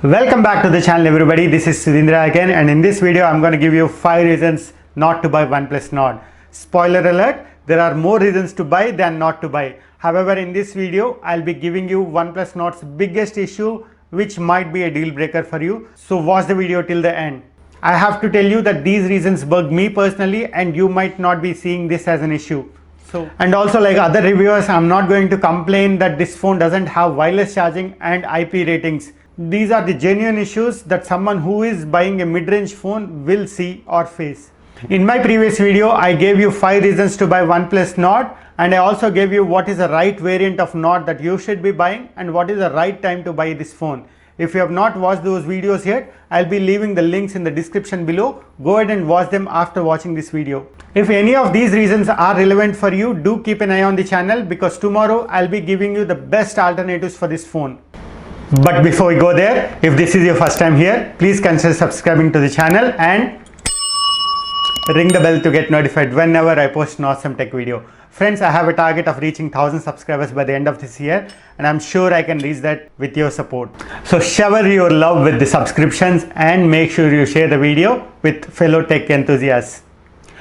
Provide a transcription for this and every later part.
Welcome back to the channel everybody. This is Sudhindra again, and in this video I'm going to give you 5 reasons not to buy OnePlus Nord. Spoiler alert, there are more reasons to buy than not to buy. However, in this video I'll be giving you OnePlus Nord's biggest issue which might be a deal breaker for you. So watch the video till the end. I have to tell you that these reasons bug me personally and you might not be seeing this as an issue. And also, like other reviewers, I'm not going to complain that this phone doesn't have wireless charging and IP ratings. These are the genuine issues that someone who is buying a mid-range phone will see or face. In my previous video, I gave you 5 reasons to buy OnePlus Nord, and I also gave you what is the right variant of Nord that you should be buying and what is the right time to buy this phone. If you have not watched those videos yet, I'll be leaving the links in the description below. Go ahead and watch them after watching this video. If any of these reasons are relevant for you, do keep an eye on the channel because tomorrow I'll be giving you the best alternatives for this phone. But before we go there, if this is your first time here, please consider subscribing to the channel and ring the bell to get notified whenever I post an awesome tech video. Friends, I have a target of reaching 1000 subscribers by the end of this year, and I'm sure I can reach that with your support. So shower your love with the subscriptions and make sure you share the video with fellow tech enthusiasts.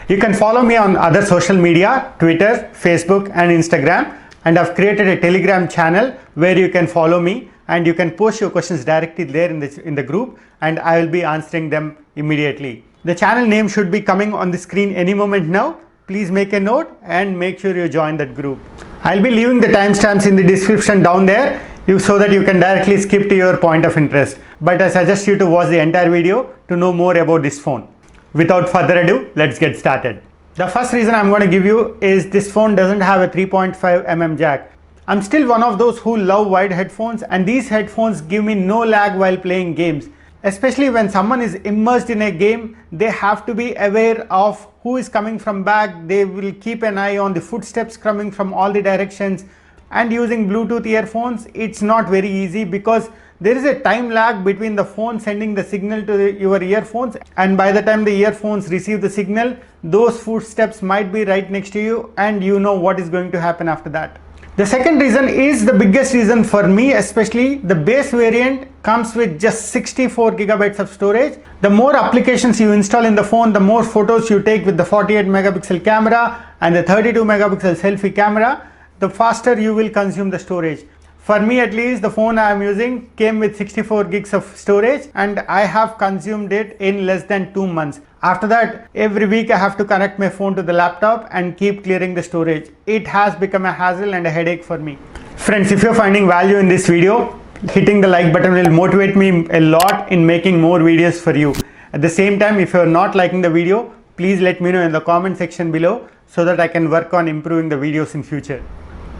You can follow me on other social media, Twitter, Facebook and Instagram, and I've created a Telegram channel where you can follow me and you can post your questions directly there in the group, and I will be answering them immediately. The channel name should be coming on the screen any moment now. Please make a note and make sure you join that group. I'll be leaving the timestamps in the description down there so that you can directly skip to your point of interest. But I suggest you to watch the entire video to know more about this phone. Without further ado, let's get started. The first reason I'm going to give you is this phone doesn't have a 3.5mm jack. I'm still one of those who love wired headphones, and these headphones give me no lag while playing games. Especially when someone is immersed in a game, they have to be aware of who is coming from back. They will keep an eye on the footsteps coming from all the directions. And using Bluetooth earphones, it's not very easy because there is a time lag between the phone sending the signal to your earphones, and by the time the earphones receive the signal, those footsteps might be right next to you and you know what is going to happen after that. The second reason is the biggest reason for me, especially the base variant comes with just 64 gigabytes of storage. The more applications you install in the phone, the more photos you take with the 48 megapixel camera and the 32 megapixel selfie camera, the faster you will consume the storage. For me at least, the phone I am using came with 64 gigs of storage and I have consumed it in less than 2 months. After that, every week I have to connect my phone to the laptop and keep clearing the storage. It has become a hassle and a headache for me. Friends, if you're finding value in this video, hitting the like button will motivate me a lot in making more videos for you. At the same time, if you're not liking the video, please let me know in the comment section below so that I can work on improving the videos in future.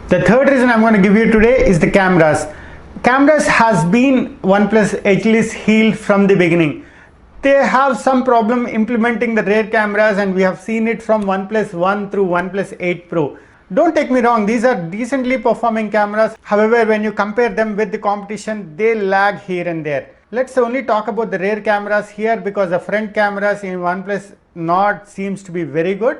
The third reason I'm going to give you today is the cameras. Cameras has been OnePlus Achilles heel from the beginning. They have some problem implementing the rear cameras, and we have seen it from OnePlus 1 through OnePlus 8 Pro. Don't take me wrong, these are decently performing cameras. However, when you compare them with the competition, they lag here and there. Let's only talk about the rear cameras here because the front cameras in OnePlus Nord seems to be very good.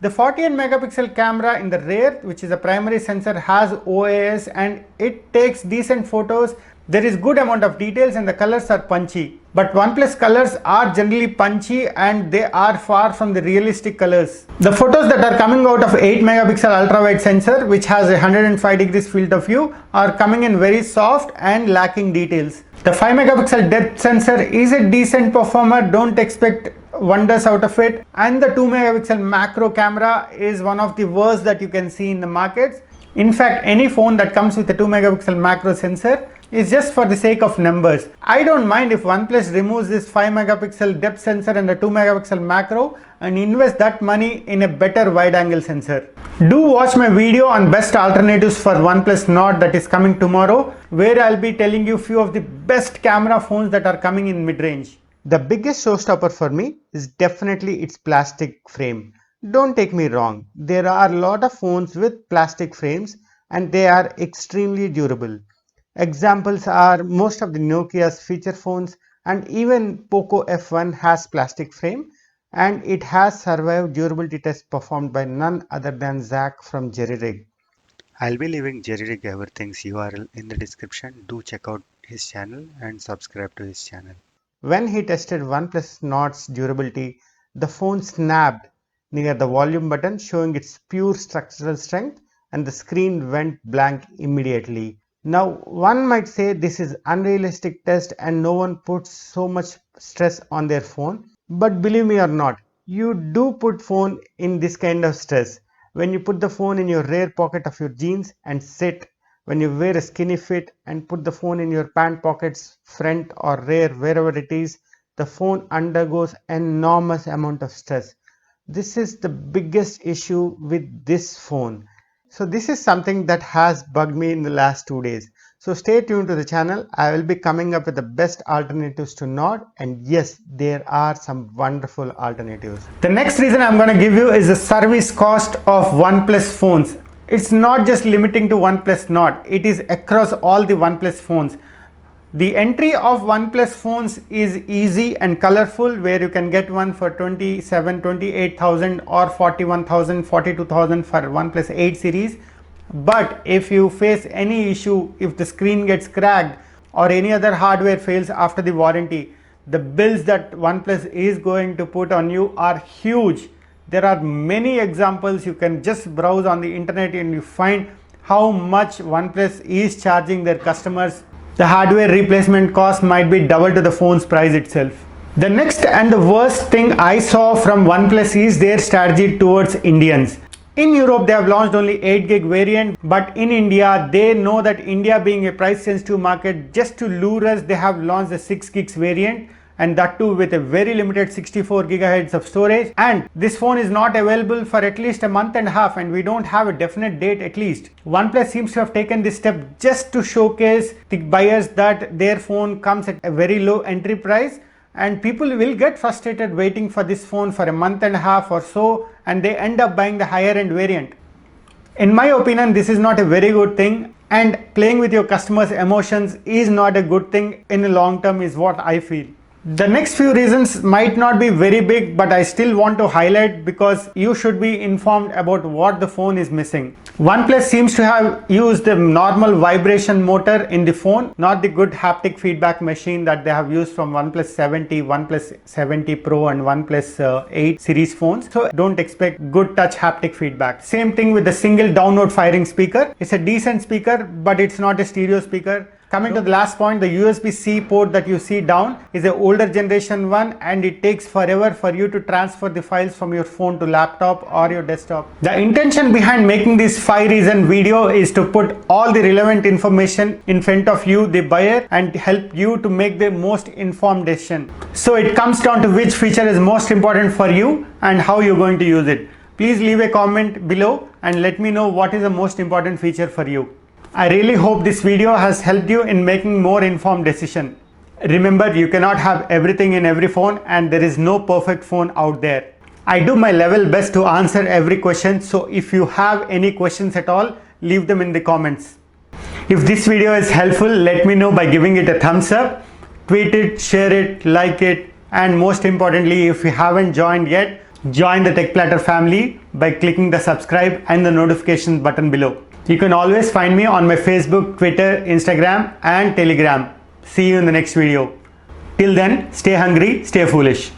The 48 megapixel camera in the rear, which is a primary sensor, has OIS and it takes decent photos. There is good amount of details and the colors are punchy. But OnePlus colors are generally punchy and they are far from the realistic colors. The photos that are coming out of 8 megapixel ultra wide sensor, which has a 105 degrees field of view, are coming in very soft and lacking details. The 5 megapixel depth sensor is a decent performer, don't expect wonders out of it, and the 2 megapixel macro camera is one of the worst that you can see in the markets. In fact, any phone that comes with a 2 megapixel macro sensor is just for the sake of numbers. I don't mind if OnePlus removes this 5 megapixel depth sensor and the 2 megapixel macro and invest that money in a better wide angle sensor. Do watch my video on best alternatives for OnePlus Nord that is coming tomorrow, where I'll be telling you few of the best camera phones that are coming in mid-range. The biggest showstopper for me is definitely its plastic frame. Don't take me wrong, there are a lot of phones with plastic frames and they are extremely durable. Examples are most of the Nokia's feature phones, and even Poco F1 has plastic frame and it has survived durability tests performed by none other than Zach from Jerry Rig. I'll be leaving Jerry Rig Everything's URL in the description. Do check out his channel and subscribe to his channel. When he tested OnePlus Nord's durability, the phone snapped near the volume button, showing its pure structural strength, and the screen went blank immediately. Now, one might say this is unrealistic test and no one puts so much stress on their phone. But believe me or not, you do put phone in this kind of stress. When you put the phone in your rear pocket of your jeans and sit, when you wear a skinny fit and put the phone in your pant pockets, front or rear, wherever it is, the phone undergoes enormous amount of stress. This is the biggest issue with this phone. So this is something that has bugged me in the last 2 days. So stay tuned to the channel. I will be coming up with the best alternatives to Nord, and yes, there are some wonderful alternatives. The next reason I'm going to give you is the service cost of OnePlus phones. It's not just limiting to OnePlus Nord, it is across all the OnePlus phones. The entry of OnePlus phones is easy and colorful, where you can get one for 28,000 or 41,000, 42,000 for OnePlus 8 series. But if you face any issue, if the screen gets cracked or any other hardware fails after the warranty, the bills that OnePlus is going to put on you are huge. There are many examples. You can just browse on the internet and you find how much OnePlus is charging their customers. The hardware replacement cost might be double to the phone's price itself. The next and the worst thing I saw from OnePlus is their strategy towards Indians. In Europe, they have launched only 8GB variant, but in India, they know that India being a price sensitive market, just to lure us, they have launched the 6GB variant, and that too with a very limited 64GHz of storage. And this phone is not available for at least a month and a half, and we don't have a definite date at least. OnePlus seems to have taken this step just to showcase the buyers that their phone comes at a very low entry price, and people will get frustrated waiting for this phone for a month and a half or so, and they end up buying the higher end variant. In my opinion, this is not a very good thing, and playing with your customers' emotions is not a good thing in the long term, is what I feel. The next few reasons might not be very big, but I still want to highlight because you should be informed about what the phone is missing. OnePlus seems to have used the normal vibration motor in the phone, not the good haptic feedback machine that they have used from OnePlus 70, OnePlus 70 Pro and OnePlus 8 series phones. So don't expect good touch haptic feedback. Same thing with the single downward firing speaker. It's a decent speaker, but it's not a stereo speaker. Coming to the last point, the USB-C port that you see down is an older generation one, and it takes forever for you to transfer the files from your phone to laptop or your desktop. The intention behind making this 5-reason video is to put all the relevant information in front of you, the buyer, and help you to make the most informed decision. So it comes down to which feature is most important for you and how you're going to use it. Please leave a comment below and let me know what is the most important feature for you. I really hope this video has helped you in making more informed decision. Remember, you cannot have everything in every phone, and there is no perfect phone out there. I do my level best to answer every question, so if you have any questions at all, leave them in the comments. If this video is helpful, let me know by giving it a thumbs up, tweet it, share it, like it, and most importantly, if you haven't joined yet, join the Tech Platter family by clicking the subscribe and the notification button below. You can always find me on my Facebook, Twitter, Instagram and Telegram. See you in the next video. Till then, stay hungry, stay foolish.